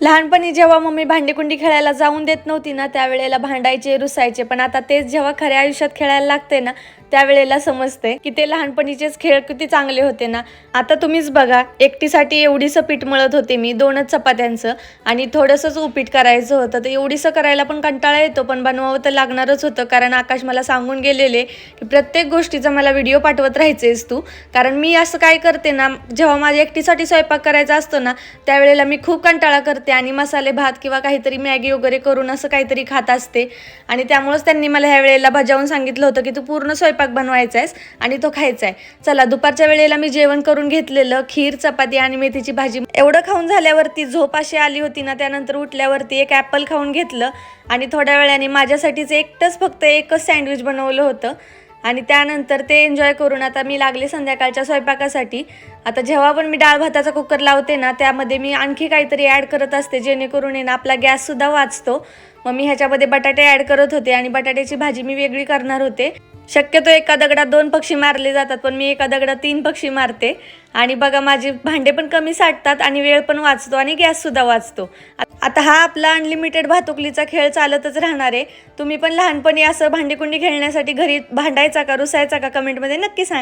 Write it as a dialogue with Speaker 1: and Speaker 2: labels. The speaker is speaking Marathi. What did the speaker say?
Speaker 1: लहानपणी जेव्हा मम्मी भांडीकुंडी खेळायला जाऊन देत नव्हती ना, त्यावेळेला भांडायचे, रुसायचे. पण आता तेच जेव्हा खऱ्या आयुष्यात खेळायला लागते ना, त्यावेळेला समजते की ते लहानपणीचेच खेळ किती चांगले होते ना. आता तुम्हीच बघा, एकटीसाठी एवढीसं पीठ मळत होते मी, 2च चपात्यांचं, आणि थोडंसंच उपीट करायचं होतं. तर एवढीसं करायला पण कंटाळा येतो, पण बनवावं तर लागणारच होतं. कारण आकाश मला सांगून गेलेले की प्रत्येक गोष्टीचा मला व्हिडिओ पाठवत राहायचेस तू. कारण मी असं काय करते ना, जेव्हा माझ्या एकटीसाठी स्वयंपाक करायचा असतो ना, त्यावेळेला मी खूप कंटाळा करते आणि मसाले भात किंवा काहीतरी मॅगी वगैरे करून असं काहीतरी खात असते. आणि त्यामुळेच त्यांनी मला ह्या वेळेला बजावून सांगितलं होतं की तू पूर्ण स्वयंपाक बनवायचा आहेस आणि तो खायचा आहे. चला, दुपारच्या वेळेला मी जेवण करून घेतलेलं, खीर, चपाती आणि मेथीची भाजी. एवढं खाऊन झाल्यावरती झोप अशी आली होती ना, त्यानंतर उठल्यावरती एक ॲपल खाऊन घेतलं आणि थोड्या वेळाने माझ्यासाठीच फक्त एकच सँडविच बनवलं होतं. आणि त्यानंतर ते एन्जॉय करून आता मी लागले संध्याकाळच्या स्वयंपाकासाठी. आता जेव्हा पण मी डाळ भाताचा कुकर लावते ना, त्यामध्ये मी आणखी काहीतरी ॲड करत असते, जेणेकरून आहे ना आपला गॅससुद्धा वाचतो. मग मी ह्याच्यामध्ये बटाटे ॲड करत होते आणि बटाट्याची भाजी मी वेगळी करणार होते. शक्यतो एका दगडात 2 पक्षी मारले जातात, पण मी एका दगडात 3 पक्षी मारते. आणि बघा, माझे भांडे पण कमी साठतात आणि वेळ पण वाचतो आणि गॅससुद्धा वाचतो. आता हा आपला अनलिमिटेड भातुकलीचा खेळ चालतच राहणार आहे. तुम्ही पण लहानपणी असं भांडीकुंडी खेळण्यासाठी घरी भांडायचा का, रुसायचा का, कमेंटमध्ये नक्की सांगा.